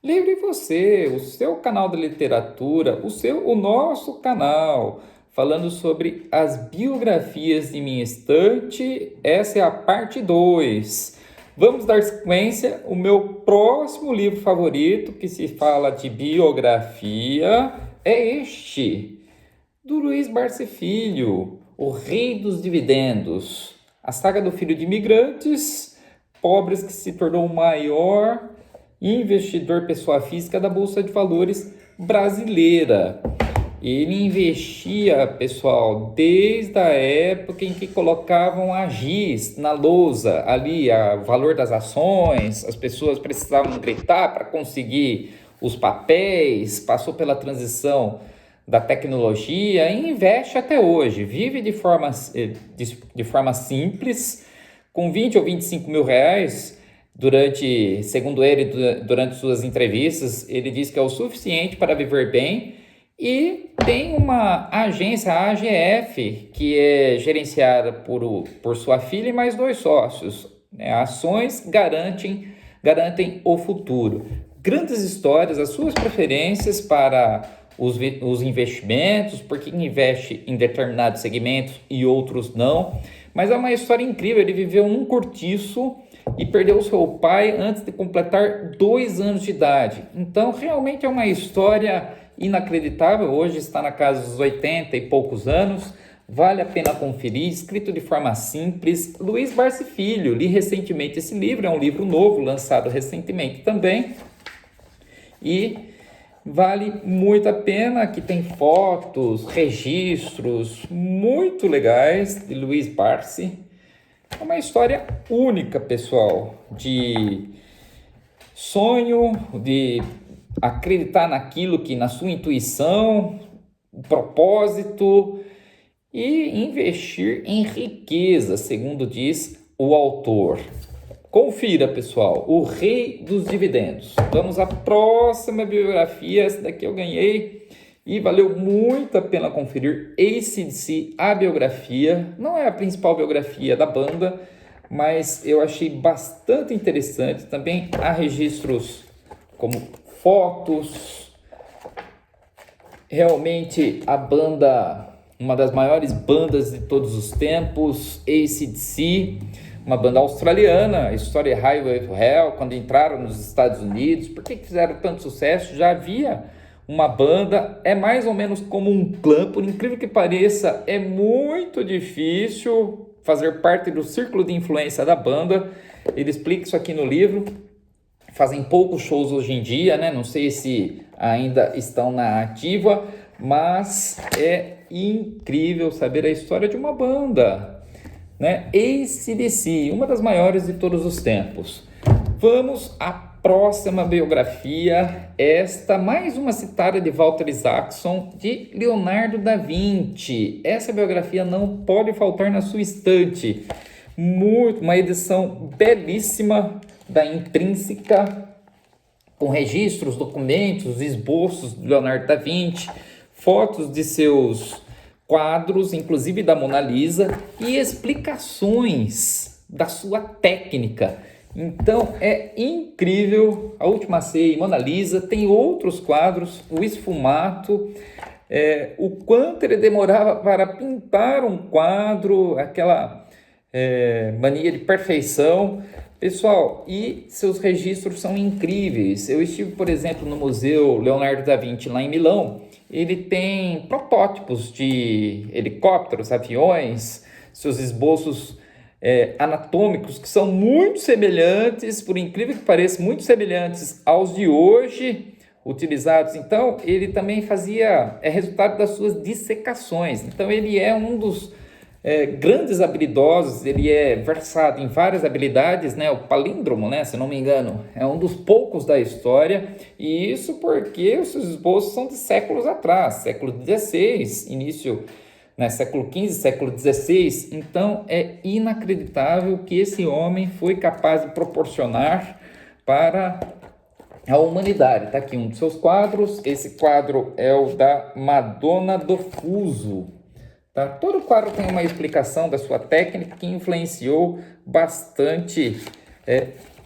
Livre Você, o seu canal de literatura, o nosso canal, falando sobre as biografias de minha estante. Essa é a parte 2. Vamos dar sequência. O meu próximo livro favorito, que se fala de biografia, é este, do Luiz Barsi Filho, O Rei dos Dividendos. A saga do filho de imigrantes pobres que se tornou o maior investidor pessoa física da Bolsa de Valores brasileira. Ele investia, pessoal, desde a época em que colocavam a giz na lousa, ali, o valor das ações, as pessoas precisavam gritar para conseguir os papéis, passou pela transição da tecnologia e investe até hoje, vive de forma simples, com 20 ou 25 mil reais. Segundo ele, durante suas entrevistas, ele diz que é o suficiente para viver bem e tem uma agência, a AGF, que é gerenciada por sua filha e mais 2 sócios. Ações garantem o futuro. Grandes histórias, as suas preferências para os investimentos, porque investe em determinados segmentos e outros não. Mas é uma história incrível, ele viveu num cortiço e perdeu seu pai antes de completar 2 anos de idade. Então, realmente é uma história inacreditável. Hoje está na casa dos 80 e poucos anos. Vale a pena conferir, escrito de forma simples. Luiz Barsi Filho, li recentemente esse livro, é um livro novo, lançado recentemente também. E vale muito a pena, aqui tem fotos, registros muito legais de Luiz Barsi. É uma história única, pessoal, de sonho, de acreditar naquilo que na sua intuição, propósito e investir em riqueza, segundo diz o autor. Confira, pessoal, O Rei dos Dividendos. Vamos à próxima biografia, essa daqui eu ganhei e valeu muito a pena conferir. AC/DC, a biografia, não é a principal biografia da banda, mas eu achei bastante interessante. Também há registros como fotos. Realmente a banda, uma das maiores bandas de todos os tempos, AC/DC, uma banda australiana, Story Highway to Hell, quando entraram nos Estados Unidos. Por que fizeram tanto sucesso? Já havia uma banda, é mais ou menos como um clã, por incrível que pareça, é muito difícil fazer parte do círculo de influência da banda. Ele explica isso aqui no livro. Fazem poucos shows hoje em dia, né? Não sei se ainda estão na ativa, mas é incrível saber a história de uma banda, né? AC/DC, uma das maiores de todos os tempos. Vamos à próxima biografia, esta mais uma citada de Walter Isaacson, de Leonardo da Vinci. Essa biografia não pode faltar na sua estante. Uma edição belíssima da Intrínseca, com registros, documentos, esboços de Leonardo da Vinci, fotos de seus quadros, inclusive da Mona Lisa, e explicações da sua técnica. Então é incrível. A Última Ceia e Mona Lisa, tem outros quadros, o Esfumato, o quanto ele demorava para pintar um quadro, aquela mania de perfeição. Pessoal, e seus registros são incríveis. Eu estive, por exemplo, no Museu Leonardo da Vinci, lá em Milão. Ele tem protótipos de helicópteros, aviões, seus esboços anatômicos, que são muito semelhantes, por incrível que pareça, muito semelhantes aos de hoje utilizados. Então, ele também fazia, resultado das suas dissecações. Então, ele é um dos grandes habilidosos, ele é versado em várias habilidades, né? O palíndromo, né? Se não me engano, é um dos poucos da história, e isso porque os seus esboços são de séculos atrás, século XVI, início, né? Século XV, século XVI. Então é inacreditável que esse homem foi capaz de proporcionar para a humanidade. Está aqui um dos seus quadros. Esse quadro é o da Madonna do Fuso. Tá? Todo quadro tem uma explicação da sua técnica que influenciou bastante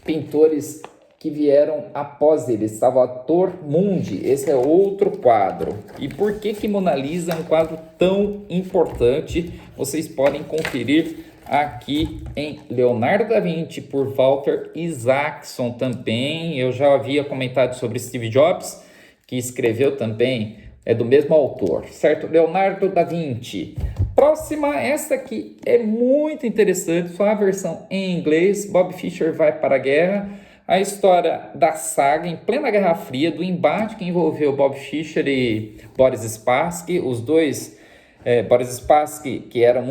pintores que vieram após ele. Salvator Mundi, esse é outro quadro. E por que Mona Lisa é um quadro tão importante? Vocês podem conferir aqui em Leonardo da Vinci, por Walter Isaacson também. Eu já havia comentado sobre Steve Jobs, que escreveu também, é do mesmo autor, certo? Leonardo da Vinci. Próxima, essa aqui é muito interessante, só a versão em inglês. Bob Fischer vai para a guerra. A história da saga em plena Guerra Fria, do embate que envolveu Bob Fischer e Boris Spassky, os dois, Boris Spassky, que era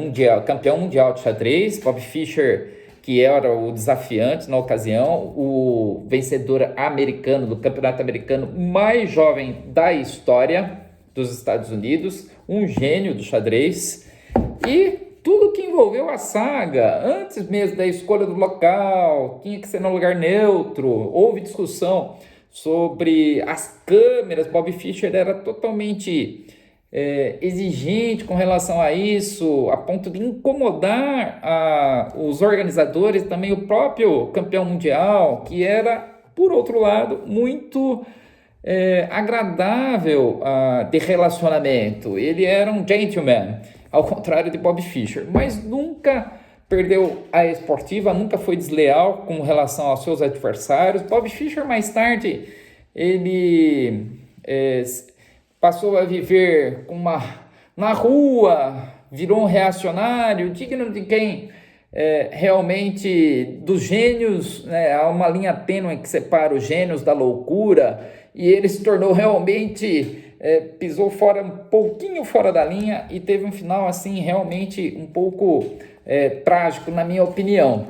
campeão mundial de xadrez, Bob Fischer, que era o desafiante na ocasião, o vencedor americano do campeonato americano mais jovem da história dos Estados Unidos, um gênio do xadrez. E tudo que envolveu a saga, antes mesmo da escolha do local, tinha que ser num lugar neutro, houve discussão sobre as câmeras. Bob Fischer era totalmente exigente com relação a isso, a ponto de incomodar os organizadores, também o próprio campeão mundial, que era, por outro lado, muito agradável de relacionamento. Ele era um gentleman, ao contrário de Bob Fischer, mas nunca perdeu a esportiva, nunca foi desleal com relação aos seus adversários. Bob Fischer, mais tarde, ele passou a viver na rua, virou um reacionário, digno de quem realmente, dos gênios, né, há uma linha tênue que separa os gênios da loucura, e ele se tornou realmente, pisou um pouquinho fora da linha e teve um final assim realmente um pouco trágico, na minha opinião.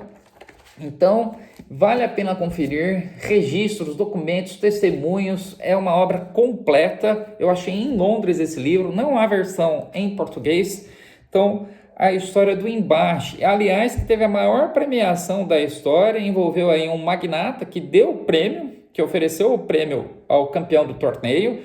Então, vale a pena conferir registros, documentos, testemunhos, é uma obra completa. Eu achei em Londres esse livro, não há versão em português. Então, a história do embate, aliás, que teve a maior premiação da história, envolveu aí um magnata que deu o prêmio, que ofereceu o prêmio ao campeão do torneio,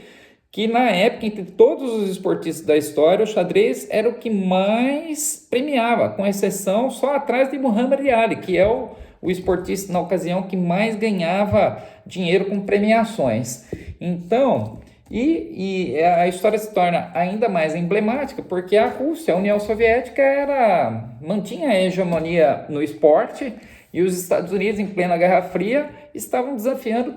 que na época, entre todos os esportistas da história, o xadrez era o que mais premiava, com exceção só atrás de Muhammad Ali, que é o esportista na ocasião que mais ganhava dinheiro com premiações. Então, e a história se torna ainda mais emblemática porque a Rússia, a União Soviética, mantinha a hegemonia no esporte, e os Estados Unidos, em plena Guerra Fria, estavam desafiando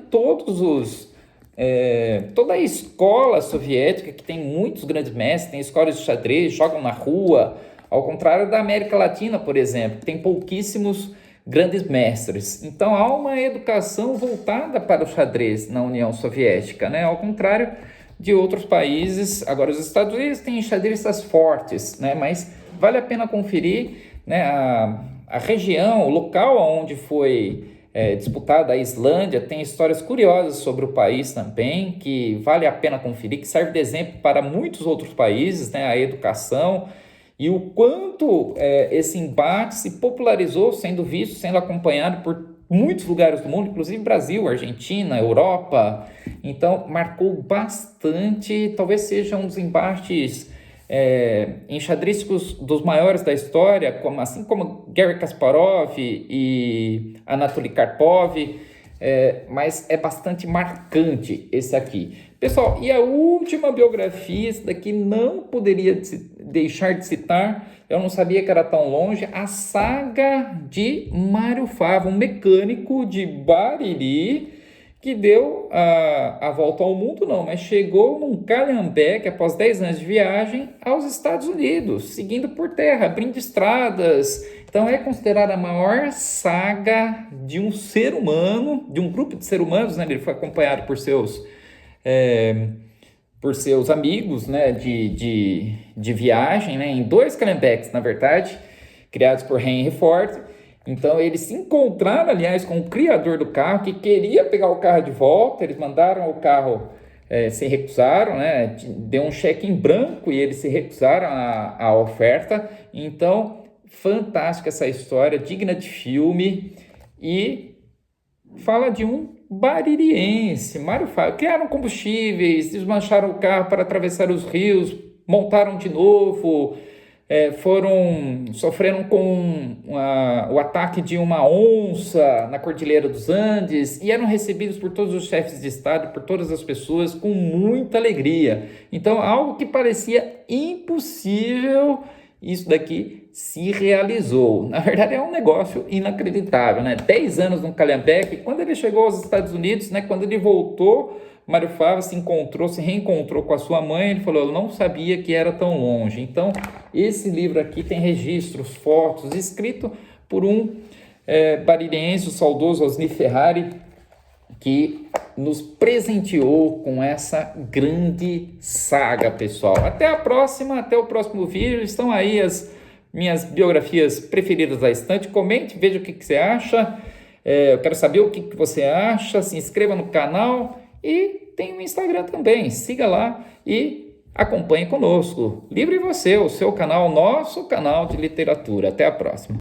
toda a escola soviética, que tem muitos grandes mestres, tem escolas de xadrez, jogam na rua, ao contrário da América Latina, por exemplo, que tem pouquíssimos grandes mestres. Então há uma educação voltada para o xadrez na União Soviética, né? Ao contrário de outros países. Agora os Estados Unidos têm xadristas fortes, né? Mas vale a pena conferir, né, a região, o local onde foi disputada. A Islândia tem histórias curiosas sobre o país também, que vale a pena conferir, que serve de exemplo para muitos outros países, né? A educação e o quanto esse embate se popularizou, sendo visto, sendo acompanhado por muitos lugares do mundo, inclusive Brasil, Argentina, Europa. Então, marcou bastante, talvez seja um dos embates enxadrísticos dos maiores da história, assim como Garry Kasparov e Anatoly Karpov, mas é bastante marcante esse aqui. Pessoal, e a última biografia, esse daqui não poderia deixar de citar, eu não sabia que era tão longe, a saga de Mário Fava, um mecânico de Bariri, que deu a volta ao mundo, não, mas chegou num Calhambeque, após 10 anos de viagem, aos Estados Unidos, seguindo por terra, abrindo estradas. Então é considerada a maior saga de um ser humano, de um grupo de seres humanos, né? Ele foi acompanhado por seus amigos, né, de viagem, né, em 2 Calhambeques, na verdade, criados por Henry Ford. Então eles se encontraram, aliás, com o criador do carro, que queria pegar o carro de volta. Eles mandaram o carro, se recusaram, né, deu um cheque em branco e eles se recusaram a oferta. Então, fantástica essa história, digna de filme, e fala de um baririense, Mário Fava. Criaram combustíveis, desmancharam o carro para atravessar os rios, montaram de novo, sofreram com o ataque de uma onça na Cordilheira dos Andes e eram recebidos por todos os chefes de Estado, por todas as pessoas com muita alegria. Então, algo que parecia impossível, isso daqui se realizou. Na verdade, é um negócio inacreditável, né? 10 anos no Calhambeque. Quando ele chegou aos Estados Unidos, né, quando ele voltou, Mário Flávio se reencontrou com a sua mãe. Ele falou: eu não sabia que era tão longe. Então, esse livro aqui tem registros, fotos, escrito por um baririense, o saudoso Osni Ferrari, que nos presenteou com essa grande saga, pessoal. Até a próxima, até o próximo vídeo. Estão aí as minhas biografias preferidas da estante. Comente, veja o que você acha. Eu quero saber o que você acha. Se inscreva no canal e tem o Instagram também. Siga lá e acompanhe conosco. Livre você, o seu canal, nosso canal de literatura. Até a próxima.